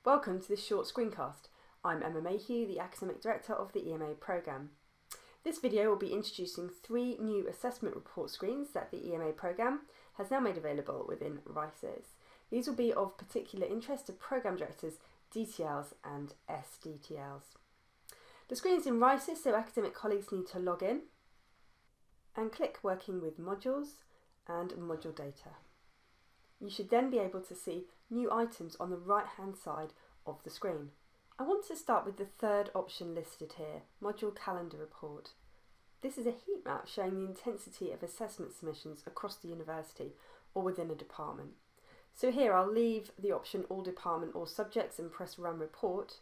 Welcome to this short screencast. I'm Emma Mayhew, the Academic Director of the EMA Programme. This video will be introducing 3 new assessment report screens that the EMA Programme has now made available within RISIS. These will be of particular interest to Programme Directors, DTLs and SDTLs. The screen is in RISIS, so academic colleagues need to log in and click Working with Modules and Module Data. You should then be able to see new items on the right hand side of the screen. I want to start with the third option listed here, Module Calendar Report. This is a heat map showing the intensity of assessment submissions across the university or within a department. So here I'll leave the option All Department or Subjects and press Run Report,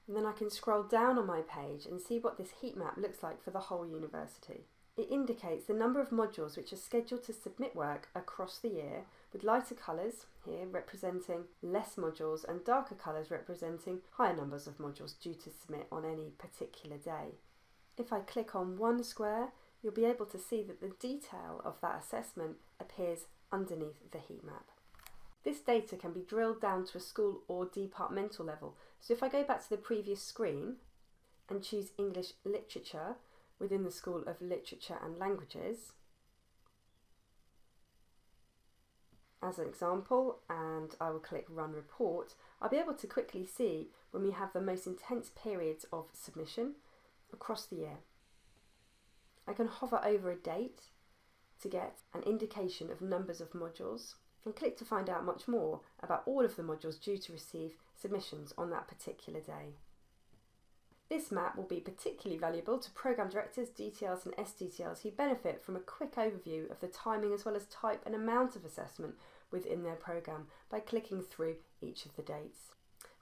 and then I can scroll down on my page and see what this heat map looks like for the whole university. It indicates the number of modules which are scheduled to submit work across the year, with lighter colours here representing less modules and darker colours representing higher numbers of modules due to submit on any particular day. If I click on one square, you'll be able to see that the detail of that assessment appears underneath the heat map. This data can be drilled down to a school or departmental level. So if I go back to the previous screen and choose English Literature within the School of Literature and Languages, as an example, and I will click Run Report, I'll be able to quickly see when we have the most intense periods of submission across the year. I can hover over a date to get an indication of numbers of modules and click to find out much more about all of the modules due to receive submissions on that particular day. This map will be particularly valuable to Programme Directors, DTLs and SDTLs who benefit from a quick overview of the timing as well as type and amount of assessment within their programme by clicking through each of the dates.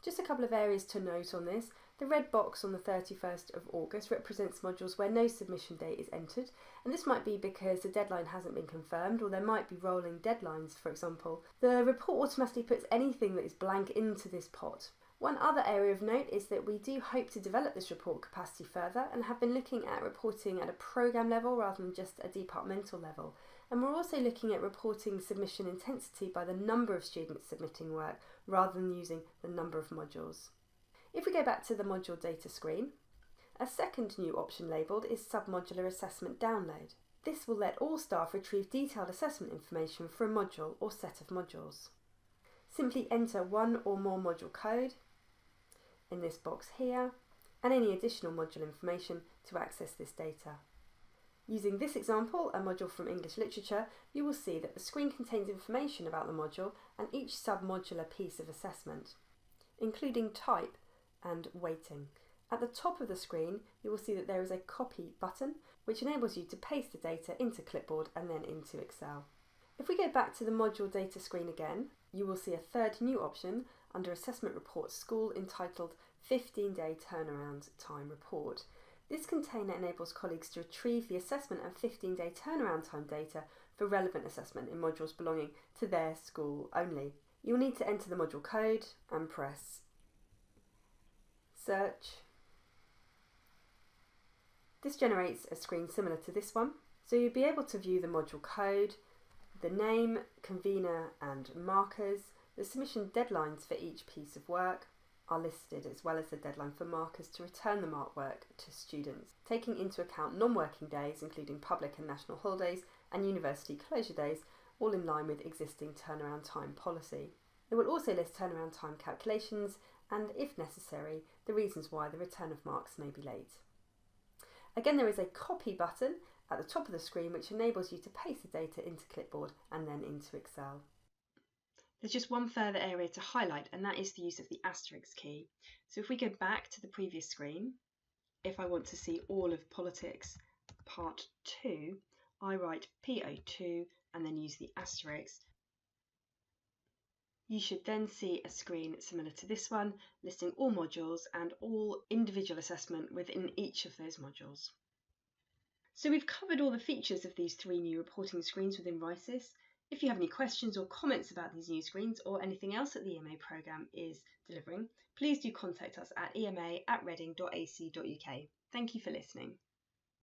Just a couple of areas to note on this. The red box on the 31st of August represents modules where no submission date is entered, and this might be because the deadline hasn't been confirmed or there might be rolling deadlines, for example. The report automatically puts anything that is blank into this pot. One other area of note is that we do hope to develop this report capacity further and have been looking at reporting at a programme level rather than just a departmental level. And we're also looking at reporting submission intensity by the number of students submitting work rather than using the number of modules. If we go back to the module data screen, a second new option labelled is Submodular Assessment Download. This will let all staff retrieve detailed assessment information for a module or set of modules. Simply enter one or more module code in this box here and any additional module information to access this data. Using this example, a module from English Literature, you will see that the screen contains information about the module and each sub-modular piece of assessment, including type and weighting. At the top of the screen, you will see that there is a copy button, which enables you to paste the data into Clipboard and then into Excel. If we go back to the module data screen again, you will see a third new option under Assessment Report School entitled 15-Day Turnaround Time Report. This container enables colleagues to retrieve the assessment and 15-day turnaround time data for relevant assessment in modules belonging to their school only. You will need to enter the module code and press Search. This generates a screen similar to this one, so you'll be able to view the module code, the name, convener and markers. The submission deadlines for each piece of work are listed, as well as the deadline for markers to return the marked work to students, taking into account non-working days including public and national holidays and university closure days, all in line with existing turnaround time policy. It will also list turnaround time calculations and, if necessary, the reasons why the return of marks may be late. Again, there is a copy button at the top of the screen which enables you to paste the data into Clipboard and then into Excel. There's just one further area to highlight, and that is the use of the asterisk key. So if we go back to the previous screen, if I want to see all of Politics Part 2, I write PO2 and then use the asterisk. You should then see a screen similar to this one, listing all modules and all individual assessment within each of those modules. So we've covered all the features of these 3 new reporting screens within RISIS. If you have any questions or comments about these new screens or anything else that the EMA programme is delivering, please do contact us at ema@reading.ac.uk. Thank you for listening.